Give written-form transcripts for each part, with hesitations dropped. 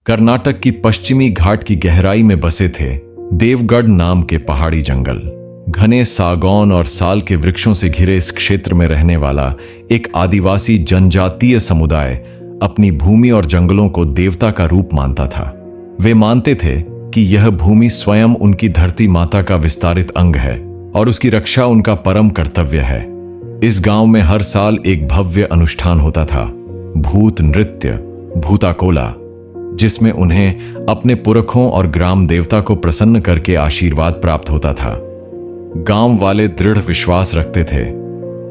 कर्नाटक की पश्चिमी घाट की गहराई में बसे थे देवगढ़ नाम के पहाड़ी जंगल। घने सागौन और साल के वृक्षों से घिरे इस क्षेत्र में रहने वाला एक आदिवासी जनजातीय समुदाय अपनी भूमि और जंगलों को देवता का रूप मानता था। वे मानते थे कि यह भूमि स्वयं उनकी धरती माता का विस्तारित अंग है और उसकी रक्षा उनका परम कर्तव्य है। इस गांव में हर साल एक भव्य अनुष्ठान होता था, भूत नृत्य भूताकोला, जिसमें उन्हें अपने पुरखों और ग्राम देवता को प्रसन्न करके आशीर्वाद प्राप्त होता था। गांव वाले दृढ़ विश्वास रखते थे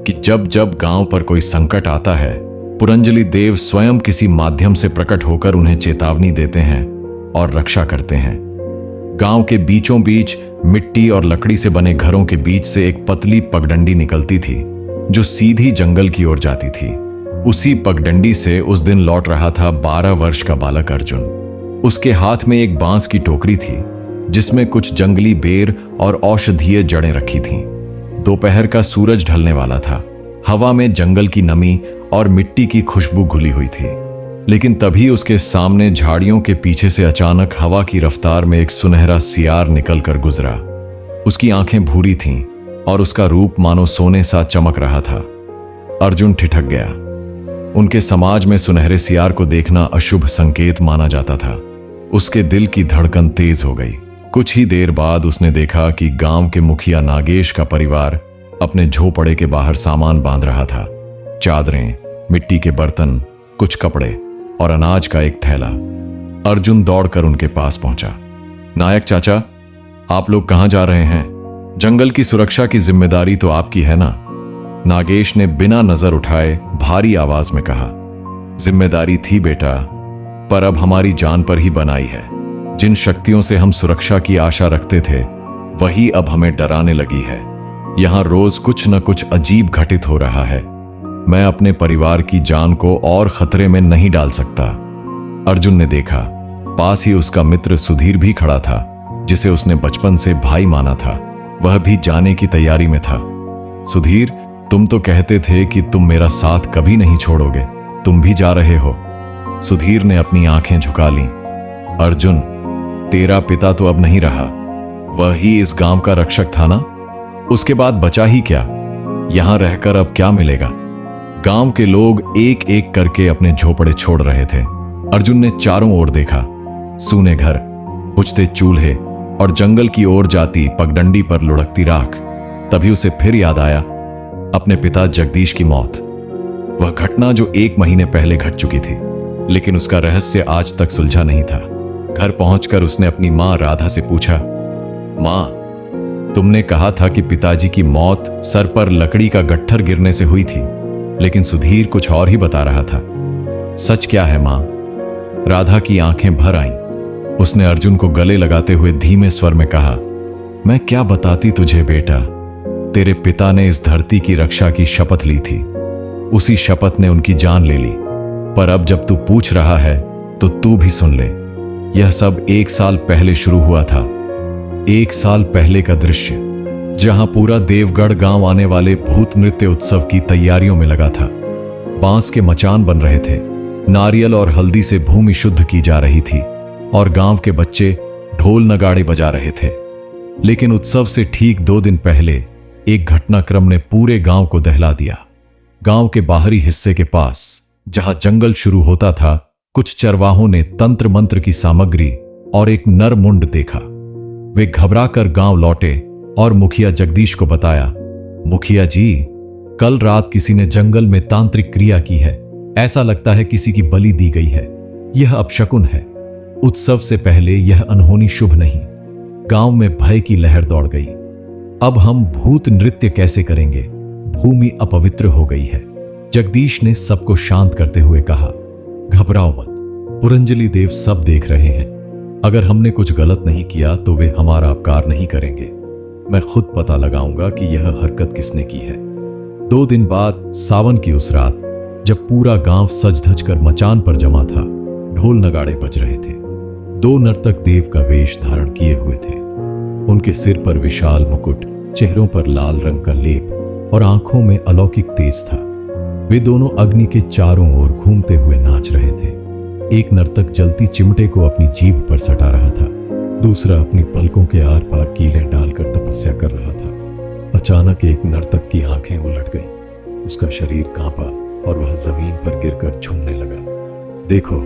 कि जब जब गांव पर कोई संकट आता है, पुरंजलि देव स्वयं किसी माध्यम से प्रकट होकर उन्हें चेतावनी देते हैं और रक्षा करते हैं। गांव के बीचों बीच मिट्टी और लकड़ी से बने घरों के बीच से एक पतली पगडंडी निकलती थी जो सीधी जंगल की ओर जाती थी। उसी पगडंडी से उस दिन लौट रहा था 12 वर्ष का बालक अर्जुन। उसके हाथ में एक बांस की टोकरी थी जिसमें कुछ जंगली बेर और औषधीय जड़ें रखी थीं। दोपहर का सूरज ढलने वाला था। हवा में जंगल की नमी और मिट्टी की खुशबू घुली हुई थी। लेकिन तभी उसके सामने झाड़ियों के पीछे से अचानक हवा की रफ्तार में एक सुनहरा सियार निकलकर गुजरा। उसकी आंखें भूरी थीं और उसका रूप मानो सोने सा चमक रहा था। अर्जुन ठिठक गया। उनके समाज में सुनहरे सियार को देखना अशुभ संकेत माना जाता था। उसके दिल की धड़कन तेज हो गई। कुछ ही देर बाद उसने देखा कि गांव के मुखिया नागेश का परिवार अपने झोपड़े के बाहर सामान बांध रहा था। चादरें, मिट्टी के बर्तन, कुछ कपड़े और अनाज का एक थैला। अर्जुन दौड़कर उनके पास पहुंचा। नायक चाचा, आप लोग कहां जा रहे हैं? जंगल की सुरक्षा की जिम्मेदारी तो आपकी है ना? नागेश ने बिना नजर उठाए भारी आवाज में कहा। जिम्मेदारी थी बेटा, पर अब हमारी जान पर ही बनाई है। जिन शक्तियों से हम सुरक्षा की आशा रखते थे, वही अब हमें डराने लगी है। यहां रोज कुछ न कुछ अजीब घटित हो रहा है। मैं अपने परिवार की जान को और खतरे में नहीं डाल सकता। अर्जुन ने देखा, पास ही उसका मित्र सुधीर भी खड़ा था, जिसे उसने बचपन से भाई माना था। वह भी जाने की तैयारी में था। सुधीर, तुम तो कहते थे कि तुम मेरा साथ कभी नहीं छोड़ोगे, तुम भी जा रहे हो? सुधीर ने अपनी आंखें झुका लीं। अर्जुन, तेरा पिता तो अब नहीं रहा। वह ही इस गांव का रक्षक था ना? उसके बाद बचा ही क्या? यहां रहकर अब क्या मिलेगा? गांव के लोग एक एक करके अपने झोपड़े छोड़ रहे थे। अर्जुन ने चारों ओर देखा। सूने घर, बुझते चूल्हे और जंगल की ओर जाती पगडंडी पर लुढ़कती राख। तभी उसे फिर याद आया अपने पिता जगदीश की मौत। वह घटना जो 1 महीने पहले घट चुकी थी, लेकिन उसका रहस्य आज तक सुलझा नहीं था। घर पहुंचकर उसने अपनी मां राधा से पूछा, मां, तुमने कहा था कि पिताजी की मौत सर पर लकड़ी का गट्ठर गिरने से हुई थी, लेकिन सुधीर कुछ और ही बता रहा था। सच क्या है मां? राधा की आंखें भर आईं। उसने अर्जुन को गले लगाते हुए धीमे स्वर में कहा, मैं क्या बताती तुझे बेटा। तेरे पिता ने इस धरती की रक्षा की शपथ ली थी। उसी शपथ ने उनकी जान ले ली। पर अब जब तू पूछ रहा है तो तू भी सुन ले। यह सब 1 साल पहले शुरू हुआ था। 1 साल पहले का दृश्य, जहां पूरा देवगढ़ गांव आने वाले भूत नृत्य उत्सव की तैयारियों में लगा था। बांस के मचान बन रहे थे, नारियल और हल्दी से भूमि शुद्ध की जा रही थी और गांव के बच्चे ढोल नगाड़े बजा रहे थे। लेकिन उत्सव से ठीक 2 दिन पहले एक घटनाक्रम ने पूरे गांव को दहला दिया। गांव के बाहरी हिस्से के पास, जहां जंगल शुरू होता था, कुछ चरवाहों ने तंत्र मंत्र की सामग्री और एक नर मुंड देखा। वे घबराकर गांव लौटे और मुखिया जगदीश को बताया, मुखिया जी, कल रात किसी ने जंगल में तांत्रिक क्रिया की है। ऐसा लगता है किसी की बलि दी गई है। यह अपशकुन है। उत्सव से पहले यह अनहोनी शुभ नहीं। गांव में भय की लहर दौड़ गई। अब हम भूत नृत्य कैसे करेंगे? भूमि अपवित्र हो गई है। जगदीश ने सबको शांत करते हुए कहा, घबराओ मत, पुरंजलि देव सब देख रहे हैं। अगर हमने कुछ गलत नहीं किया तो वे हमारा अपकार नहीं करेंगे। मैं खुद पता लगाऊंगा कि यह हरकत किसने की है। 2 दिन बाद सावन की उस रात, जब पूरा गांव सज धज कर मचान पर जमा था, ढोल नगाड़े बज रहे थे। 2 नर्तक देव का वेश धारण किए हुए थे। उनके सिर पर विशाल मुकुट, चेहरों पर लाल रंग का लेप और आंखों में अलौकिक तेज था। वे दोनों अग्नि के चारों ओर घूमते हुए नाच रहे थे। एक नर्तक जलती चिमटे को अपनी जीभ पर सटा रहा था, दूसरा अपनी पलकों के आर पार कीलें डालकर तपस्या कर रहा था। अचानक एक नर्तक की आंखें उलट गईं, उसका शरीर कांपा और वह जमीन पर गिरकर झूमने लगा। देखो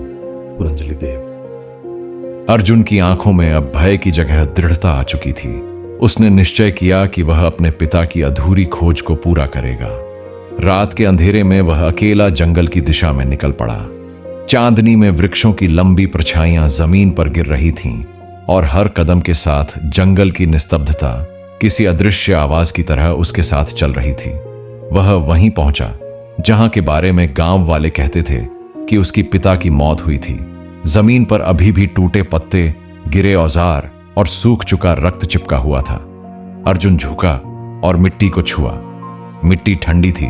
पुरंजलि देव। अर्जुन की आंखों में अब भय की जगह दृढ़ता आ चुकी थी। उसने निश्चय किया कि वह अपने पिता की अधूरी खोज को पूरा करेगा। रात के अंधेरे में वह अकेला जंगल की दिशा में निकल पड़ा। चांदनी में वृक्षों की लंबी परछाइयां जमीन पर गिर रही थीं और हर कदम के साथ जंगल की निस्तब्धता किसी अदृश्य आवाज की तरह उसके साथ चल रही थी। वह वहीं पहुंचा जहां के बारे में गांव वाले कहते थे कि उसकी पिता की मौत हुई थी। जमीन पर अभी भी टूटे पत्ते, गिरे औजार और सूख चुका रक्त चिपका हुआ था। अर्जुन झुका और मिट्टी को छुआ। मिट्टी ठंडी थी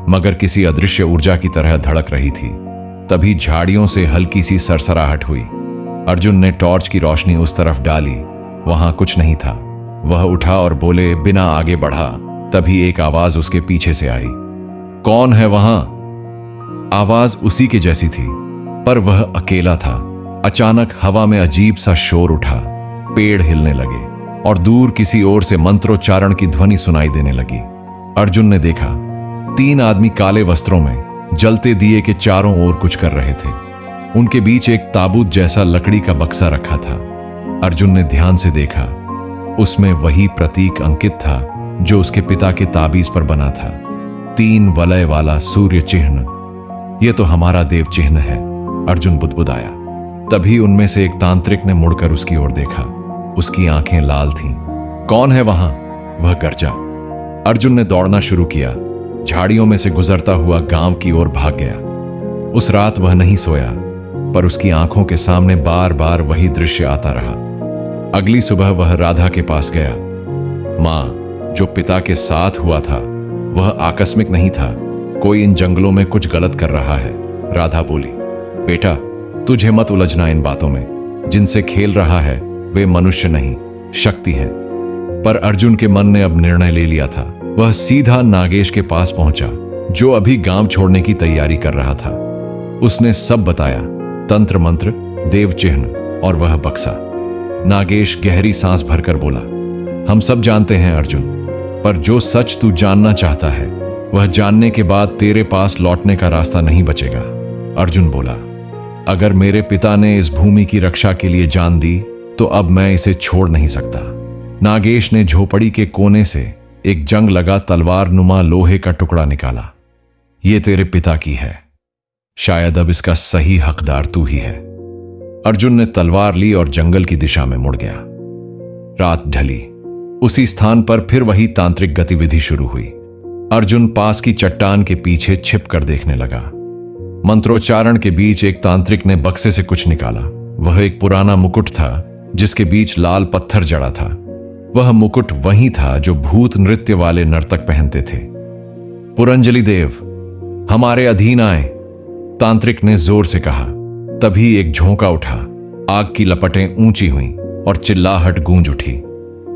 मगर किसी अदृश्य ऊर्जा की तरह धड़क रही थी। तभी झाड़ियों से हल्की सी सरसराहट हुई। अर्जुन ने टॉर्च की रोशनी उस तरफ डाली। वहां कुछ नहीं था। वह उठा और बोले बिना आगे बढ़ा। तभी एक आवाज उसके पीछे से आई। कौन है वहां? आवाज उसी के जैसी थी पर वह अकेला था। अचानक हवा में अजीब सा शोर उठा। पेड़ हिलने लगे और दूर किसी ओर से मंत्रोच्चारण की ध्वनि सुनाई देने लगी। अर्जुन ने देखा 3 आदमी काले वस्त्रों में जलते दिए के चारों ओर कुछ कर रहे थे। उनके बीच एक ताबूत जैसा लकड़ी का बक्सा रखा था। अर्जुन ने ध्यान से देखा। उसमें वही प्रतीक अंकित था जो उसके पिता के ताबीज पर बना था। 3 वलय वाला सूर्य चिन्ह। यह तो हमारा देव चिन्ह है, अर्जुन बुदबुदाया। तभी उनमें से एक तांत्रिक ने मुड़कर उसकी ओर देखा। उसकी आंखें लाल थीं। कौन है वहां? वह गरजा। अर्जुन ने दौड़ना शुरू किया। झाड़ियों में से गुजरता हुआ गांव की ओर भाग गया। उस रात वह नहीं सोया पर उसकी आंखों के सामने बार बार वही दृश्य आता रहा। अगली सुबह वह राधा के पास गया। मां, जो पिता के साथ हुआ था वह आकस्मिक नहीं था। कोई इन जंगलों में कुछ गलत कर रहा है। राधा बोली, बेटा तुझे मत उलझना इन बातों में। जिनसे खेल रहा है वे मनुष्य नहीं, शक्ति है। पर अर्जुन के मन ने अब निर्णय ले लिया था। वह सीधा नागेश के पास पहुंचा जो अभी गांव छोड़ने की तैयारी कर रहा था। उसने सब बताया, तंत्र मंत्र, देव चिन्ह और वह बक्सा। नागेश गहरी सांस भरकर बोला, हम सब जानते हैं अर्जुन, पर जो सच तू जानना चाहता है वह जानने के बाद तेरे पास लौटने का रास्ता नहीं बचेगा। अर्जुन बोला, अगर मेरे पिता ने इस भूमि की रक्षा के लिए जान दी तो अब मैं इसे छोड़ नहीं सकता। नागेश ने झोपड़ी के कोने से एक जंग लगा तलवार नुमा लोहे का टुकड़ा निकाला। यह तेरे पिता की है, शायद अब इसका सही हकदार तू ही है। अर्जुन ने तलवार ली और जंगल की दिशा में मुड़ गया। रात ढली। उसी स्थान पर फिर वही तांत्रिक गतिविधि शुरू हुई। अर्जुन पास की चट्टान के पीछे छिप कर देखने लगा। मंत्रोच्चारण के बीच एक तांत्रिक ने बक्से से कुछ निकाला। वह एक पुराना मुकुट था जिसके बीच लाल पत्थर जड़ा था। वह मुकुट वही था जो भूत नृत्य वाले नर्तक पहनते थे। पुरंजलि देव, हमारे अधीन आए, तांत्रिक ने जोर से कहा। तभी एक झोंका उठा। आग की लपटें ऊंची हुईं और चिल्लाहट गूंज उठी।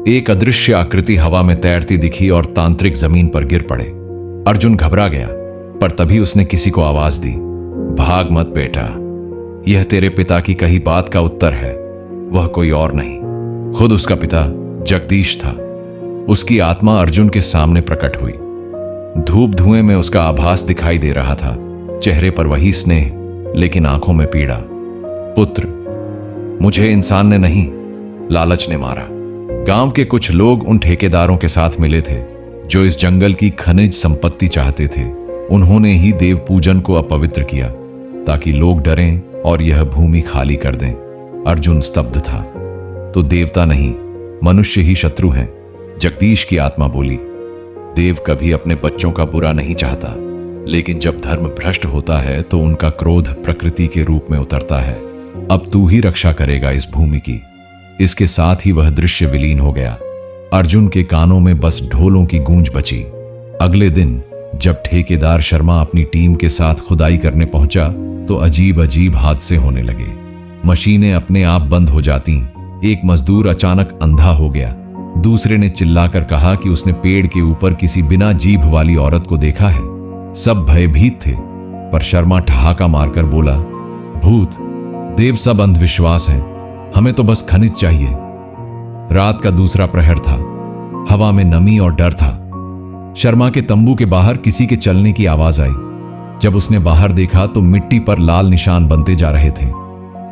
एक अदृश्य आकृति हवा में तैरती दिखी और तांत्रिक जमीन पर गिर पड़े। अर्जुन घबरा गया पर तभी उसने किसी को आवाज दी, भाग मत बेटा, यह तेरे पिता की कही बात का उत्तर है। वह कोई और नहीं, खुद उसका पिता जगदीश था। उसकी आत्मा अर्जुन के सामने प्रकट हुई। धूप धुएं में उसका आभास दिखाई दे रहा था। चेहरे पर वही स्नेह लेकिन आंखों में पीड़ा। पुत्र, मुझे इंसान ने नहीं, लालच ने मारा। गांव के कुछ लोग उन ठेकेदारों के साथ मिले थे जो इस जंगल की खनिज संपत्ति चाहते थे। उन्होंने ही देव पूजन को अपवित्र किया ताकि लोग डरें और यह भूमि खाली कर दें। अर्जुन स्तब्ध था। तो देवता नहीं, मनुष्य ही शत्रु हैं। जगदीश की आत्मा बोली, देव कभी अपने बच्चों का बुरा नहीं चाहता, लेकिन जब धर्म भ्रष्ट होता है तो उनका क्रोध प्रकृति के रूप में उतरता है। अब तू ही रक्षा करेगा इस भूमि की। इसके साथ ही वह दृश्य विलीन हो गया। अर्जुन के कानों में बस ढोलों की गूंज बची। अगले दिन जब ठेकेदार शर्मा अपनी टीम के साथ खुदाई करने पहुंचा तो अजीब अजीब हादसे होने लगे। मशीनें अपने आप बंद हो जाती। एक मजदूर अचानक अंधा हो गया। दूसरे ने चिल्लाकर कहा कि उसने पेड़ के ऊपर किसी बिना जीभ वाली औरत को देखा है। सब भयभीत थे पर शर्मा ठहाका मारकर बोला, भूत, देव, सब अंधविश्वास है, हमें तो बस खनिज चाहिए। रात का दूसरा प्रहर था। हवा में नमी और डर था। शर्मा के तंबू के बाहर किसी के चलने की आवाज आई। जब उसने बाहर देखा तो मिट्टी पर लाल निशान बनते जा रहे थे,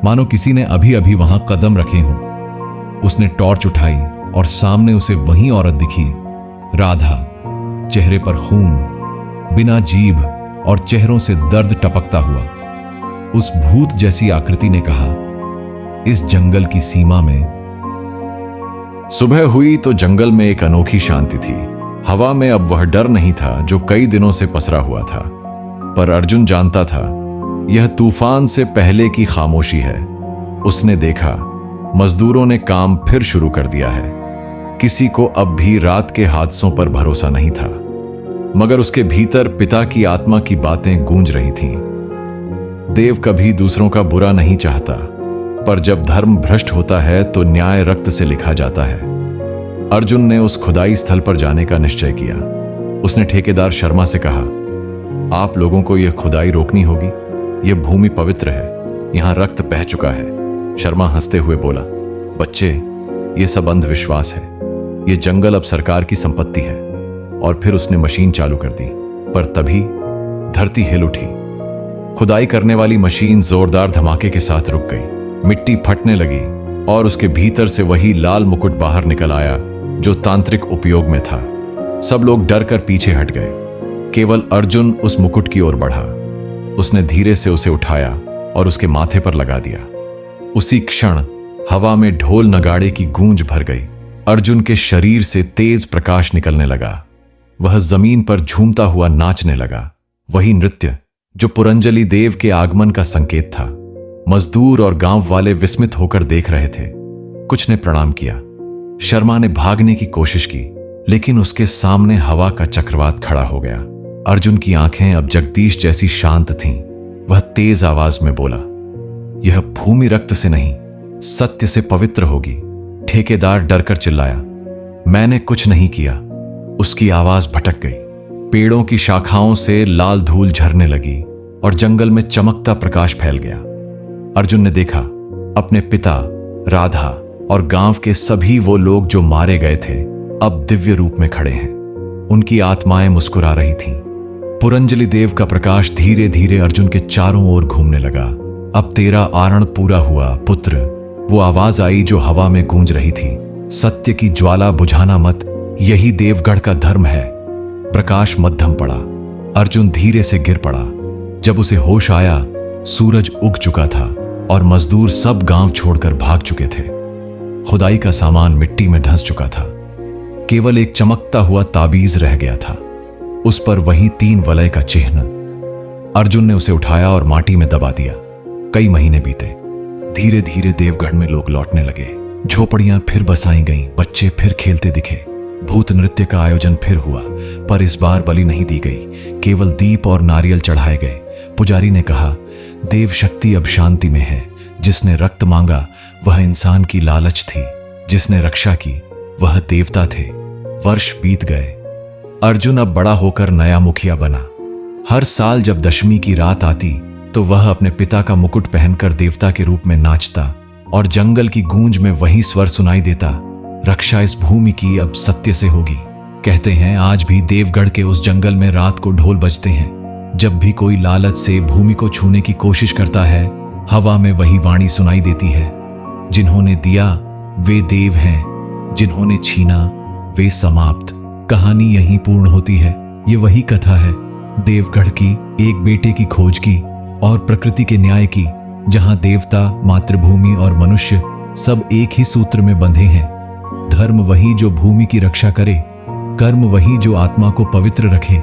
मानो किसी ने अभी अभी वहां कदम रखे हों। उसने टॉर्च उठाई और सामने उसे वही औरत दिखी, राधा। चेहरे पर खून, बिना जीभ और चेहरों से दर्द टपकता हुआ। उस भूत जैसी आकृति ने कहा, इस जंगल की सीमा में। सुबह हुई तो जंगल में एक अनोखी शांति थी। हवा में अब वह डर नहीं था जो कई दिनों से पसरा हुआ था। पर अर्जुन जानता था, यह तूफान से पहले की खामोशी है। उसने देखा, मजदूरों ने काम फिर शुरू कर दिया है। किसी को अब भी रात के हादसों पर भरोसा नहीं था, मगर उसके भीतर पिता की आत्मा की बातें गूंज रही थीं। देव कभी दूसरों का बुरा नहीं चाहता, पर जब धर्म भ्रष्ट होता है तो न्याय रक्त से लिखा जाता है। अर्जुन ने उस खुदाई स्थल पर जाने का निश्चय किया। उसने ठेकेदार शर्मा से कहा, आप लोगों को यह खुदाई रोकनी होगी। यह भूमि पवित्र है, यहां रक्त बह चुका है। शर्मा हंसते हुए बोला, बच्चे, यह सब अंधविश्वास है। यह जंगल अब सरकार की संपत्ति है। और फिर उसने मशीन चालू कर दी। पर तभी धरती हिल उठी। खुदाई करने वाली मशीन जोरदार धमाके के साथ रुक गई। मिट्टी फटने लगी और उसके भीतर से वही लाल मुकुट बाहर निकल आया जो तांत्रिक उपयोग में था। सब लोग डर कर पीछे हट गए। केवल अर्जुन उस मुकुट की ओर बढ़ा। उसने धीरे से उसे उठाया और उसके माथे पर लगा दिया। उसी क्षण हवा में ढोल नगाड़े की गूंज भर गई। अर्जुन के शरीर से तेज प्रकाश निकलने लगा। वह जमीन पर झूमता हुआ नाचने लगा, वही नृत्य जो पुरंजलि देव के आगमन का संकेत था। मजदूर और गांव वाले विस्मित होकर देख रहे थे। कुछ ने प्रणाम किया। शर्मा ने भागने की कोशिश की, लेकिन उसके सामने हवा का चक्रवात खड़ा हो गया। अर्जुन की आंखें अब जगदीश जैसी शांत थीं। वह तेज आवाज में बोला, यह भूमि रक्त से नहीं, सत्य से पवित्र होगी। ठेकेदार डरकर चिल्लाया, मैंने कुछ नहीं किया। उसकी आवाज भटक गई। पेड़ों की शाखाओं से लाल धूल झरने लगी और जंगल में चमकता प्रकाश फैल गया। अर्जुन ने देखा, अपने पिता, राधा और गांव के सभी वो लोग जो मारे गए थे अब दिव्य रूप में खड़े हैं। उनकी आत्माएं मुस्कुरा रही थीं। पुरंजलि देव का प्रकाश धीरे धीरे अर्जुन के चारों ओर घूमने लगा। अब तेरा आरण पूरा हुआ पुत्र। वो आवाज आई जो हवा में गूंज रही थी, सत्य की ज्वाला बुझाना मत, यही देवगढ़ का धर्म है। प्रकाश मध्यम पड़ा। अर्जुन धीरे से गिर पड़ा। जब उसे होश आया, सूरज उग चुका था और मजदूर सब गांव छोड़कर भाग चुके थे। खुदाई का सामान मिट्टी में धंस चुका था। केवल एक चमकता हुआ ताबीज रह गया था। उस पर वही 3 वलय का चिन्ह। अर्जुन ने उसे उठाया और माटी में दबा दिया। कई महीने बीते। धीरे धीरे देवगढ़ में लोग लौटने लगे। झोपड़ियां फिर बसाई गईं, बच्चे फिर खेलते दिखे। भूत नृत्य का आयोजन फिर हुआ, पर इस बार बलि नहीं दी गई, केवल दीप और नारियल चढ़ाए गए। पुजारी ने कहा, देव शक्ति अब शांति में है। जिसने रक्त मांगा वह इंसान की लालच थी, जिसने रक्षा की वह देवता थे। वर्ष बीत गए। अर्जुन अब बड़ा होकर नया मुखिया बना। हर साल जब दशमी की रात आती तो वह अपने पिता का मुकुट पहनकर देवता के रूप में नाचता और जंगल की गूंज में वही स्वर सुनाई देता, रक्षा इस भूमि की अब सत्य से होगी। कहते हैं आज भी देवगढ़ के उस जंगल में रात को ढोल बजते हैं। जब भी कोई लालच से भूमि को छूने की कोशिश करता है, हवा में वही वाणी सुनाई देती है, जिन्होंने दिया वे देव हैं, जिन्होंने छीना वे समाप्त। कहानी यहीं पूर्ण होती है। ये वही कथा है देवगढ़ की, एक बेटे की खोज की और प्रकृति के न्याय की, जहां देवता, मातृभूमि और मनुष्य सब एक ही सूत्र में बंधे हैं। धर्म वही जो भूमि की रक्षा करे, कर्म वही जो आत्मा को पवित्र रखे,